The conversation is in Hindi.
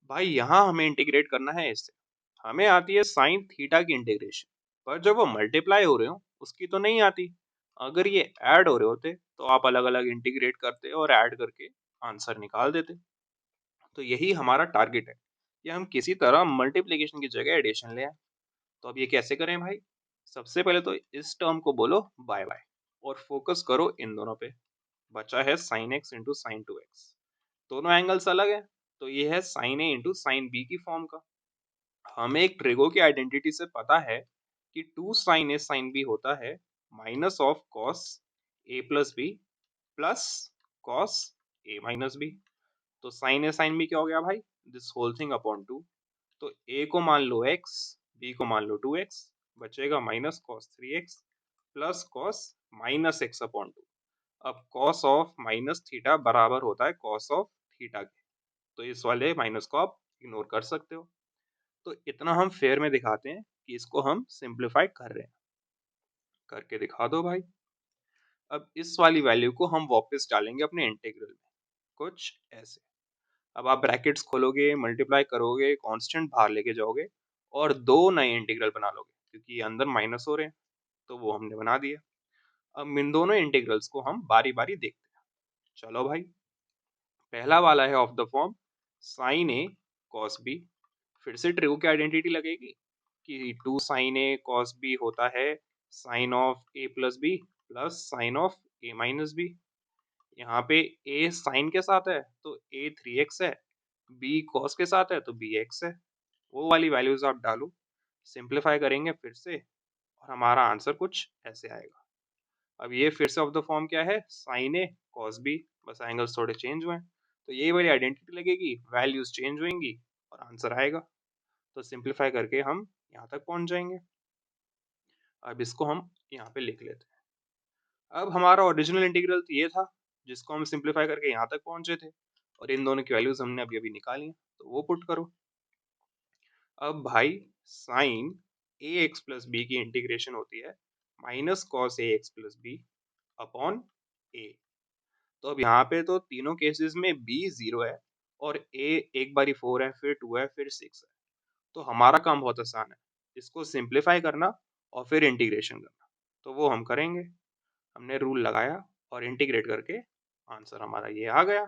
भाई यहाँ हमें इंटीग्रेट करना है इससे। हमें आती है साइन थीटा की इंटीग्रेशन, पर जब वो मल्टीप्लाई हो रहे हो उसकी तो नहीं आती। अगर ये ऐड हो रहे होते तो आप अलग अलग इंटीग्रेट करते और ऐड करके आंसर निकाल देते। तो यही हमारा टारगेट है कि हम किसी तरह मल्टीप्लिकेशन की जगह एडिशन ले आए। तो अब ये कैसे करें भाई? सबसे पहले तो इस टर्म को बोलो बाय बाय और फोकस करो इन दोनों पे। बचा है sine x into sine to x. दोनों एंगल्स अलग है, तो ये है साइन ए इंटू साइन बी की फॉर्म का। हमें एक ट्रिगो की आइडेंटिटी से पता है कि two sine A sine B होता है minus of cos A plus B plus cos A minus B. तो साइन ए साइन बी क्या हो गया भाई? This whole thing upon two. तो ए को मान लो x, बी को मान लो 2x, बचेगा minus cos 3x plus cos minus x upon two. अब कॉस ऑफ माइनस थीटा बराबर होता है कॉस ऑफ थीटा के, तो इस वाले माइनस को आप इग्नोर कर सकते हो। तो इतना हम फेयर में दिखाते हैं कि इसको हम सिंप्लीफाई कर रहे हैं। करके दिखा दो भाई। अब इस वाली वैल्यू को हम वापस डालेंगे अपने इंटीग्रल में, कुछ ऐसे। अब आप ब्रैकेट्स खोलोगे, मल्टीप्लाई करोगे, कांस्टेंट बाहर लेके जाओगे और दो नए इंटीग्रल बना लोगे, क्योंकि अंदर माइनस हो रहे हैं, तो वो हमने बना दिया। अब इन दोनों इंटीग्रल्स को हम बारी बारी देखते हैं। चलो भाई, पहला वाला है of the form sine A cos B. फिर से ट्रू की आइडेंटिटी लगेगी कि two sine A cos B होता है sine of A plus B plus sine of A minus B. यहाँ पे ए साइन के साथ है तो ए 3x है, बी कॉस के साथ है तो बी एक्स है। वो वाली वैल्यूज आप डालो, सिंप्लीफाई करेंगे फिर से और हमारा आंसर कुछ ऐसे आएगा। अब ये फिर से ऑफ द फॉर्म क्या है? साइन ए कॉस बी, बस एंगल्स थोड़े चेंज हुए हैं, तो ये वाली आइडेंटिटी लगेगी, वैल्यूज चेंज होंगी और आंसर आएगा। तो सिंप्लीफाई करके हम यहाँ तक पहुँच जाएंगे। अब इसको हम यहाँ पे लिख लेते हैं। अब हमारा ओरिजिनल इंटीग्रल तो ये था जिसको हम सिंप्लीफाई करके यहाँ तक पहुँचे थे, और इन दोनों की वैल्यूज हमने अभी अभी निकाली हैं, तो वो पुट करो। अब भाई साइन ए एक्स प्लस बी की इंटीग्रेशन होती है minus cos A x plus B upon ए। तो अब यहाँ पे तो तीनों केसेस में b 0 है और a एक बारी 4 है, फिर 2 है, फिर 6 है। तो हमारा काम बहुत आसान है, इसको सिंप्लीफाई करना और फिर इंटीग्रेशन करना। तो वो हम करेंगे। हमने रूल लगाया और इंटीग्रेट करके आंसर हमारा ये आ गया।